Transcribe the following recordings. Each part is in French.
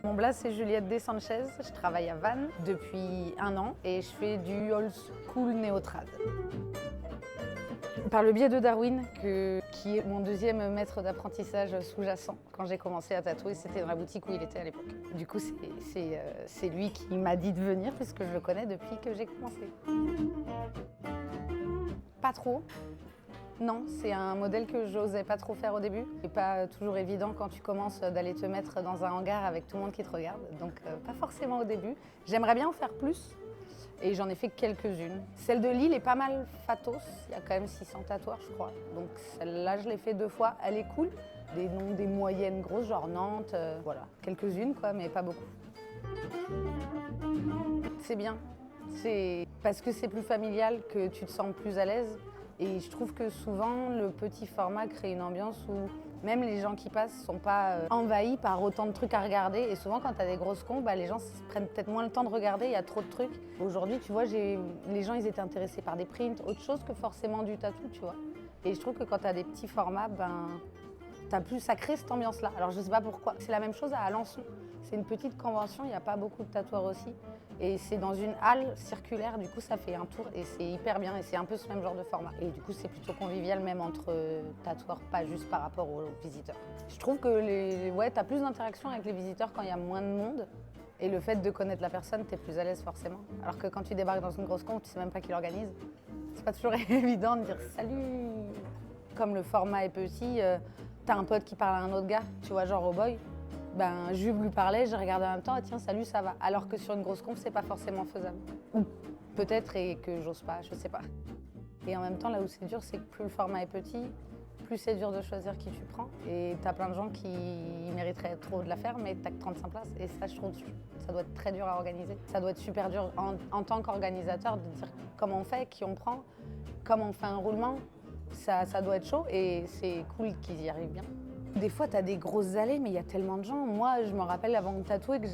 Mon blase, c'est Juliette De Sanchez. Je travaille à Vannes depuis 1 an et je fais du old school néo-trad. Par le biais de Darwin, qui est mon deuxième maître d'apprentissage sous-jacent. Quand j'ai commencé à tatouer, c'était dans la boutique où il était à l'époque. Du coup, c'est lui qui m'a dit de venir puisque je le connais depuis que j'ai commencé. Pas trop. Non, c'est un modèle que j'osais pas trop faire au début. C'est pas toujours évident quand tu commences d'aller te mettre dans un hangar avec tout le monde qui te regarde, donc pas forcément au début. J'aimerais bien en faire plus et j'en ai fait quelques-unes. Celle de Lille est pas mal fatos, il y a quand même 600 tatoueurs je crois, donc celle-là je l'ai fait 2 fois, elle est cool. Des noms des moyennes grosses, genre Nantes, voilà, quelques-unes quoi, mais pas beaucoup. C'est bien, c'est parce que c'est plus familial que tu te sens plus à l'aise. Et je trouve que souvent, le petit format crée une ambiance où même les gens qui passent ne sont pas envahis par autant de trucs à regarder. Et souvent, quand tu as des grosses cons, les gens prennent peut-être moins le temps de regarder, il y a trop de trucs. Aujourd'hui, tu vois, les gens, ils étaient intéressés par des prints, autre chose que forcément du tatou, tu vois. Et je trouve que quand tu as des petits formats, ça crée cette ambiance-là. Alors, je sais pas pourquoi. C'est la même chose à Alençon. C'est une petite convention, il n'y a pas beaucoup de tatoueurs aussi. Et c'est dans une halle circulaire, du coup ça fait un tour et c'est hyper bien et c'est un peu ce même genre de format. Et du coup c'est plutôt convivial même entre tatoueurs, pas juste par rapport aux visiteurs. Je trouve que t'as plus d'interaction avec les visiteurs quand il y a moins de monde. Et le fait de connaître la personne, t'es plus à l'aise forcément. Alors que quand tu débarques dans une grosse conf, tu sais même pas qui l'organise. C'est pas toujours évident de dire salut. Comme le format est petit, t'as un pote qui parle à un autre gars, tu vois, genre au boy. Jules lui parlait, j'ai regardé en même temps, ah, tiens, salut, ça va. Alors que sur une grosse conf, c'est pas forcément faisable. Ou peut-être et que j'ose pas, je sais pas. Et en même temps, là où c'est dur, c'est que plus le format est petit, plus c'est dur de choisir qui tu prends. Et t'as plein de gens qui mériteraient trop de la faire, mais t'as que 35 places. Et ça, je trouve, ça doit être très dur à organiser. Ça doit être super dur en tant qu'organisateur de dire comment on fait, qui on prend, comment on fait un roulement. Ça doit être chaud et c'est cool qu'ils y arrivent bien. Des fois, tu as des grosses allées, mais il y a tellement de gens. Moi, je me rappelle avant de tatouer que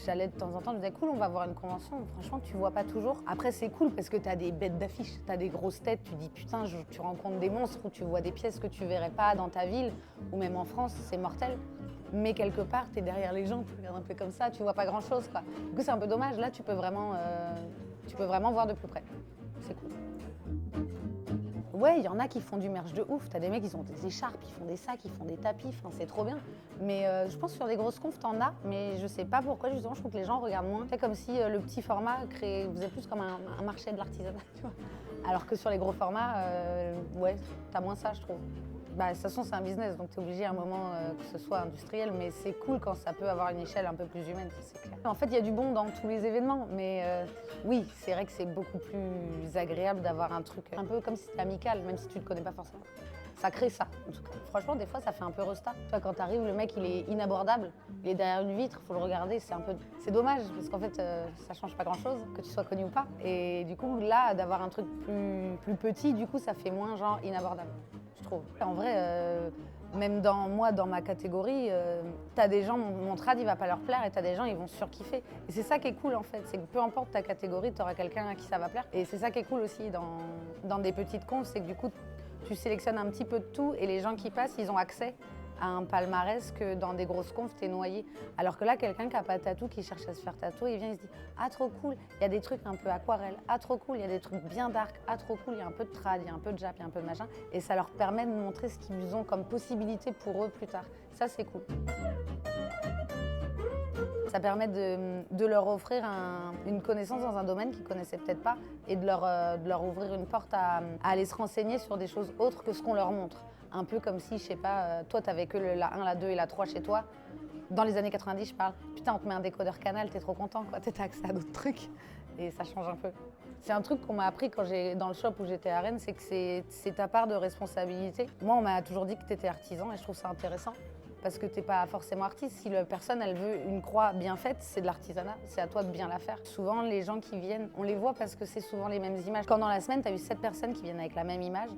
j'allais de temps en temps, je me disais cool, on va voir une convention. Franchement, tu vois pas toujours. Après, c'est cool parce que tu as des bêtes d'affiches, tu as des grosses têtes. Tu dis putain, tu rencontres des monstres ou tu vois des pièces que tu verrais pas dans ta ville ou même en France, c'est mortel. Mais quelque part, tu es derrière les gens, tu regardes un peu comme ça, tu vois pas grand chose, quoi. Du coup, c'est un peu dommage. Là, tu peux vraiment voir de plus près. C'est cool. Ouais, il y en a qui font du merch de ouf. T'as des mecs, ils ont des écharpes, ils font des sacs, ils font des tapis, c'est trop bien. Mais je pense que sur des grosses confs, t'en as, mais je sais pas pourquoi, justement, je trouve que les gens regardent moins. C'est comme si le petit format faisait plus comme un marché de l'artisanat, tu vois. Alors que sur les gros formats, t'as moins ça, je trouve. De toute façon, c'est un business, donc tu es obligé à un moment que ce soit industriel, mais c'est cool quand ça peut avoir une échelle un peu plus humaine, c'est clair. En fait, il y a du bon dans tous les événements, mais oui, c'est vrai que c'est beaucoup plus agréable d'avoir un truc un peu comme si c'était amical, même si tu ne le connais pas forcément. Ça crée ça, en tout cas. Franchement, des fois, ça fait un peu resta. Tu vois, quand t'arrives, le mec, il est inabordable, il est derrière une vitre, il faut le regarder, c'est dommage, parce qu'en fait, ça change pas grand-chose, que tu sois connu ou pas. Et du coup, là, d'avoir un truc plus petit, du coup, ça fait moins genre inabordable. Je trouve. En vrai, même dans ma catégorie, t'as des gens, mon trad, il va pas leur plaire et t'as des gens, ils vont surkiffer. Et c'est ça qui est cool en fait, c'est que peu importe ta catégorie, t'auras quelqu'un à qui ça va plaire. Et c'est ça qui est cool aussi dans des petites confs, c'est que du coup, tu sélectionnes un petit peu de tout et les gens qui passent, ils ont accès à un palmarès que dans des grosses confs, t'es noyé. Alors que là, quelqu'un qui n'a pas de tatou, qui cherche à se faire tatouer, il vient, il se dit « Ah, trop cool, il y a des trucs un peu aquarelle. Ah, trop cool, il y a des trucs bien dark. Ah, trop cool, il y a un peu de trad, il y a un peu de jap, il y a un peu de machin. » Et ça leur permet de montrer ce qu'ils ont comme possibilité pour eux plus tard. Ça, c'est cool. Ça permet de leur offrir une connaissance dans un domaine qu'ils ne connaissaient peut-être pas et de leur ouvrir une porte à aller se renseigner sur des choses autres que ce qu'on leur montre. Un peu comme si, je sais pas, toi, tu n'avais que la 1, la 2 et la 3 chez toi. Dans les années 90, je parle, putain, on te met un décodeur Canal, t'es trop content, quoi. T'as accès à d'autres trucs et ça change un peu. C'est un truc qu'on m'a appris dans le shop où j'étais à Rennes, c'est que c'est ta part de responsabilité. Moi, on m'a toujours dit que t'étais artisan et je trouve ça intéressant. Parce que t'es pas forcément artiste. Si la personne, elle veut une croix bien faite, c'est de l'artisanat. C'est à toi de bien la faire. Souvent, les gens qui viennent, on les voit parce que c'est souvent les mêmes images. Quand dans la semaine, t'as eu 7 personnes qui viennent avec la même image,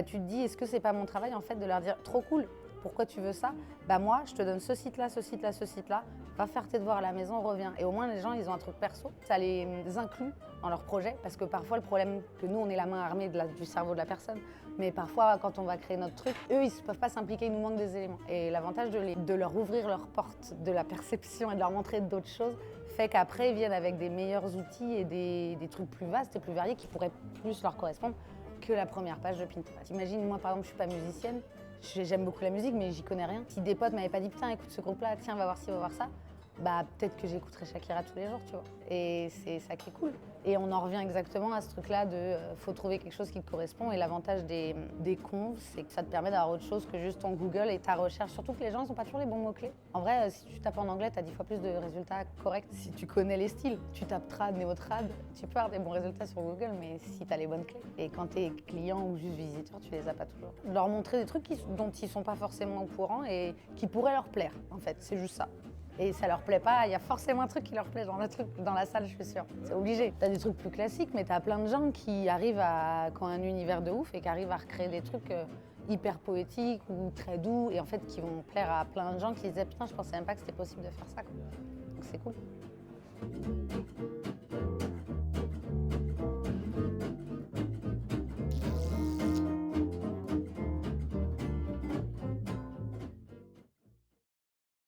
tu te dis, est-ce que c'est pas mon travail, en fait, de leur dire, trop cool, pourquoi tu veux ça? Bah moi, je te donne ce site-là, ce site-là, ce site-là. Va faire tes devoirs à la maison, reviens. Et au moins, les gens, ils ont un truc perso. Ça les inclut dans leur projet. Parce que parfois, le problème, que nous, on est la main armée du cerveau de la personne. Mais parfois, quand on va créer notre truc, eux, ils ne peuvent pas s'impliquer, il nous manque des éléments. Et l'avantage de leur ouvrir leurs portes de la perception et de leur montrer d'autres choses fait qu'après, ils viennent avec des meilleurs outils et des trucs plus vastes et plus variés qui pourraient plus leur correspondre que la première page de Pinterest. Imagine, moi, par exemple, je ne suis pas musicienne. J'aime beaucoup la musique, mais j'y connais rien. Si des potes m'avaient pas dit, putain, écoute ce groupe-là, tiens, va voir ci, va voir ça, bah peut-être que j'écouterais Shakira tous les jours, tu vois. Et c'est ça qui est cool. Et on en revient exactement à ce truc-là de faut trouver quelque chose qui te correspond. Et l'avantage des conves, c'est que ça te permet d'avoir autre chose que juste ton Google et ta recherche. Surtout que les gens, ils n'ont pas toujours les bons mots-clés. En vrai, si tu tapes en anglais, tu as 10 fois plus de résultats corrects. Si tu connais les styles, tu tapes trad, néo-trad, tu peux avoir des bons résultats sur Google, mais si tu as les bonnes clés. Et quand tu es client ou juste visiteur, tu les as pas toujours. Leur montrer des trucs dont ils sont pas forcément au courant et qui pourraient leur plaire, en fait. C'est juste ça. Et ça leur plaît pas, il y a forcément un truc qui leur plaît dans la salle, je suis sûre. C'est obligé. T'as des trucs plus classiques, mais t'as plein de gens qui arrivent qui ont un univers de ouf et qui arrivent à recréer des trucs hyper poétiques ou très doux et en fait qui vont plaire à plein de gens qui se disaient putain, je pensais même pas que c'était possible de faire ça, quoi. Donc c'est cool.